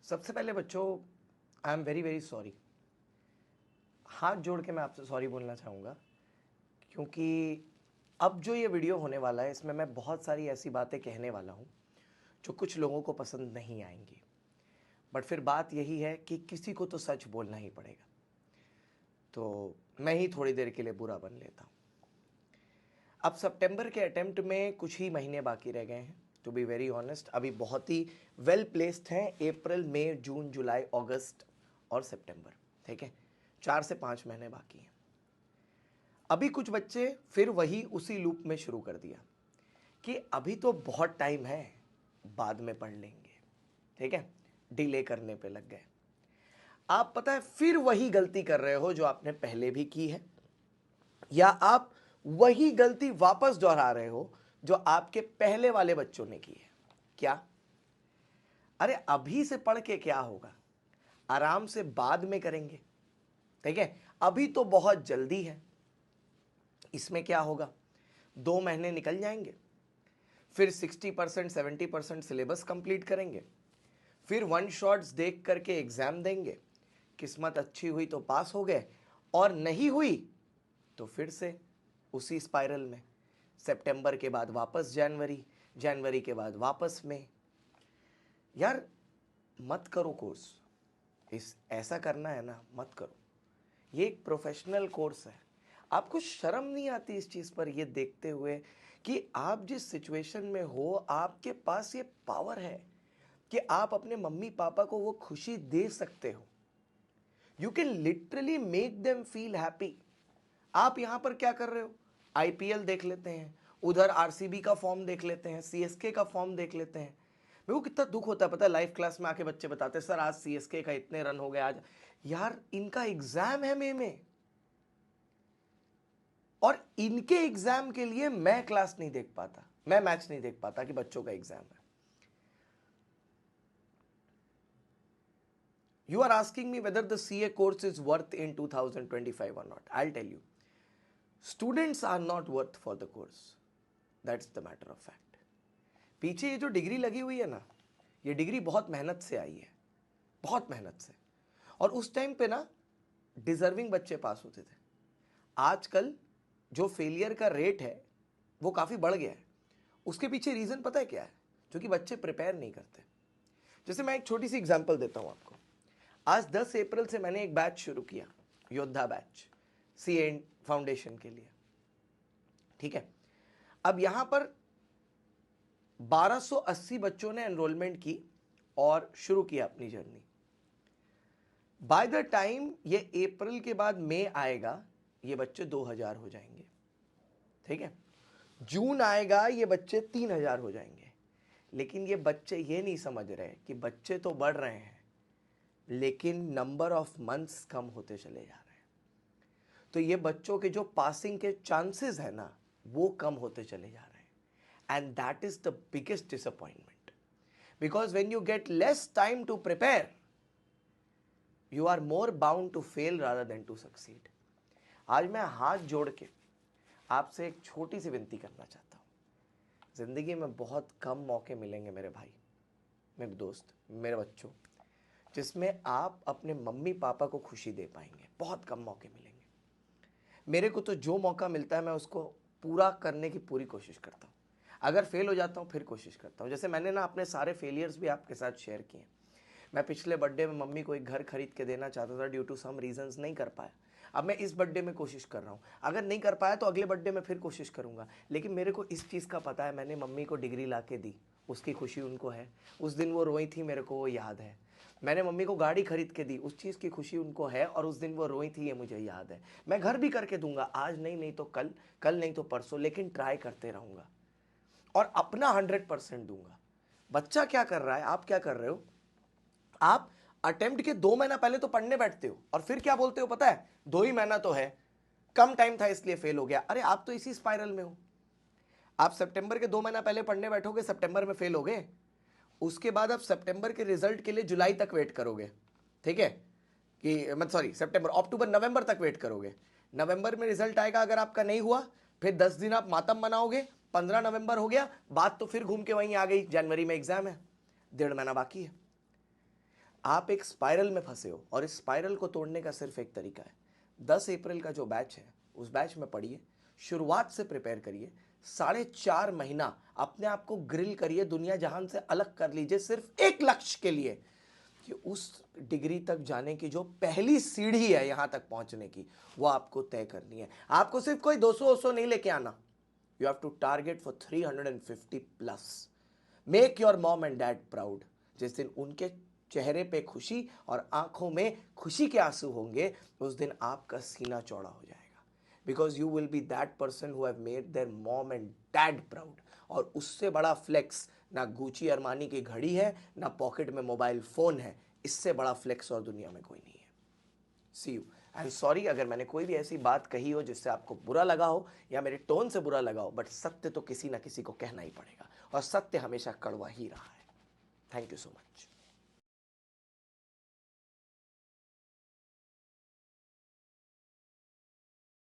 सबसे पहले बच्चों, I am very very sorry. हाथ जोड़ के मैं आपसे सॉरी बोलना चाहूँगा, क्योंकि अब जो ये वीडियो होने वाला है इसमें मैं बहुत सारी ऐसी बातें कहने वाला हूँ जो कुछ लोगों को पसंद नहीं आएंगी। बट फिर बात यही है कि किसी को तो सच बोलना ही पड़ेगा, तो मैं ही थोड़ी देर के लिए बुरा बन लेता हूँ। अब सितंबर के अटेम्प्ट में कुछ ही महीने बाकी रह गए हैं। टू बी वेरी ऑनेस्ट, अभी बहुत ही वेल प्लेस्ड हैं अप्रैल, मई, जून, जुलाई, अगस्त और सितंबर। ठीक है, 4 से 5 महीने बाकी हैं। अभी कुछ बच्चे फिर वही उसी लूप में शुरू कर दिया कि अभी तो बहुत टाइम है, बाद में पढ़ लेंगे। ठीक है, डिले करने पे लग गए। आप पता है फिर वही गलती कर रहे हो जो आपने पहले भी की है, या आप वही गलती वापस दोहरा रहे हो जो आपके पहले वाले बच्चों ने की है। क्या? अरे अभी से पढ़ के क्या होगा, आराम से बाद में करेंगे। ठीक है, अभी तो बहुत जल्दी है, इसमें क्या होगा, 2 महीने निकल जाएंगे, फिर 60% 70% सिलेबस कंप्लीट करेंगे, फिर वन शॉट्स देख करके एग्जाम देंगे। किस्मत अच्छी हुई तो पास हो गए, और नहीं हुई तो फिर से उसी स्पाइरल में। सितंबर के बाद वापस जनवरी, जनवरी के बाद वापस मई। यार मत करो कोर्स, इस ऐसा करना है ना, मत करो। ये एक प्रोफेशनल कोर्स है। आपको शर्म नहीं आती इस चीज़ पर ये देखते हुए कि आप जिस सिचुएशन में हो, आपके पास ये पावर है कि आप अपने मम्मी पापा को वो खुशी दे सकते हो। You can literally make them feel happy. आप यहां पर क्या कर रहे हो, आईपीएल देख लेते हैं, उधर आरसीबी का फॉर्म देख लेते हैं, सीएसके का फॉर्म देख लेते हैं। मेरे को कितना दुख होता है पता है, लाइव क्लास में आके बच्चे बताते हैं सर आज सीएसके का इतने रन हो गए आज। यार इनका एग्जाम है मई में, और इनके एग्जाम के लिए मैं क्लास नहीं देख पाता, मैं मैच नहीं देख पाता कि बच्चों का एग्जाम है। You are asking me whether the CA course is worth in 2025 or not. I'll tell you. Students are not worth for the course. That's the matter of fact. पीछे ये जो डिग्री लगी हुई है ना, ये डिग्री बहुत मेहनत से आई है, बहुत मेहनत से। और उस टाइम पे ना डिजर्विंग बच्चे पास होते थे। आजकल जो फेलियर का रेट है वो काफ़ी बढ़ गया है। उसके पीछे रीज़न पता है क्या है? क्योंकि बच्चे प्रिपेयर नहीं करते। जैसे मैं एक छोटी सी एग्जांपल देता हूँ आपको। आज 10 अप्रैल से मैंने एक बैच शुरू किया, योद्धा बैच, सीए फाउंडेशन के लिए। ठीक है, अब यहां पर 1280 बच्चों ने एनरोलमेंट की और शुरू किया अपनी जर्नी। बाय द टाइम ये अप्रैल के बाद मई आएगा, ये बच्चे 2000 हो जाएंगे। ठीक है, जून आएगा, ये बच्चे 3000 हो जाएंगे। लेकिन ये बच्चे ये नहीं समझ रहे कि बच्चे तो बढ़ रहे हैं, लेकिन नंबर ऑफ मंथ्स कम होते चले जा रहे हैं। तो ये बच्चों के जो पासिंग के चांसेस है ना, वो कम होते चले जा रहे हैं। And that is the biggest disappointment, because when you get less time to prepare, you are more bound to fail rather than to succeed. आज मैं हाथ जोड़ के आपसे एक छोटी सी विनती करना चाहता हूँ। जिंदगी में बहुत कम मौके मिलेंगे मेरे भाई, मेरे दोस्त, मेरे बच्चों, जिसमें आप अपने मम्मी पापा को खुशी दे पाएंगे। बहुत कम मौके मिलेंगे। मेरे को तो जो मौका मिलता है मैं उसको पूरा करने की पूरी कोशिश करता हूँ। अगर फेल हो जाता हूँ फिर कोशिश करता हूँ। जैसे मैंने ना अपने सारे फेलियर्स भी आपके साथ शेयर किए। मैं पिछले बर्थडे में मम्मी को एक घर खरीद के देना चाहता था, ड्यू टू सम रीजंस नहीं कर पाया। अब मैं इस बर्थडे में कोशिश कर रहा हूँ, अगर नहीं कर पाया तो अगले बर्थडे में फिर कोशिश करूँगा। लेकिन मेरे को इस चीज़ का पता है, मैंने मम्मी को डिग्री ला के दी, उसकी खुशी उनको है। उस दिन वो रोई थी, मेरे को वो याद है। मैंने मम्मी को गाड़ी खरीद के दी, उस चीज़ की खुशी उनको है, और उस दिन वो रोई थी, ये मुझे याद है। मैं घर भी करके दूंगा, आज नहीं, नहीं तो कल, कल नहीं तो परसों, लेकिन ट्राई करते रहूँगा और अपना 100% दूंगा। बच्चा क्या कर रहा है, आप क्या कर रहे हो? आप अटेम्प्ट के 2 महीना पहले तो पढ़ने बैठते हो और फिर क्या बोलते हो पता है, 2 ही महीना तो है, कम टाइम था इसलिए फेल हो गया। अरे आप तो इसी स्पाइरल में हो। आप सितंबर के 2 महीना पहले पढ़ने बैठोगे, सितंबर में फेल हो गए, उसके बाद आप सितंबर के रिजल्ट के लिए जुलाई तक वेट करोगे। ठीक है, कि मत सॉरी सितंबर, अक्टूबर, नवंबर तक वेट करोगे। नवंबर में रिजल्ट आएगा, अगर आपका नहीं हुआ फिर 10 दिन आप मातम मनाओगे। 15 नवंबर हो गया, बात तो फिर घूम के वहीं आ गई, जनवरी में एग्जाम है, 1.5 महीना बाकी है। आप एक स्पाइरल में फंसे हो और इस स्पाइरल को तोड़ने का सिर्फ एक तरीका है। 10 अप्रैल का जो बैच है उस बैच में पढ़िए, शुरुआत से प्रिपेयर करिए, 4.5 महीना अपने आप को ग्रिल करिए, दुनिया जहान से अलग कर लीजिए, सिर्फ एक लक्ष्य के लिए कि उस डिग्री तक जाने की जो पहली सीढ़ी है यहां तक पहुंचने की, वो आपको तय करनी है। आपको सिर्फ कोई 200 नहीं लेके आना। You have to target for 350 plus. Make your mom and dad proud. जिस दिन उनके चेहरे पे खुशी और आंखों में खुशी के आंसू होंगे, उस दिन आपका सीना चौड़ा हो जाएगा, because you will be that person who have made their mom and dad proud. और उससे बड़ा फ्लेक्स ना गुची अरमानी की घड़ी है, ना पॉकेट में मोबाइल फोन है। इससे बड़ा फ्लेक्स और दुनिया में कोई नहीं है। सी यू एंड सॉरी अगर मैंने कोई भी ऐसी बात कही हो जिससे आपको बुरा लगा हो या मेरे टोन से बुरा लगा हो, बट सत्य तो किसी ना किसी को कहना ही पड़ेगा और सत्य हमेशा कड़वा ही रहा है। Thank you so much.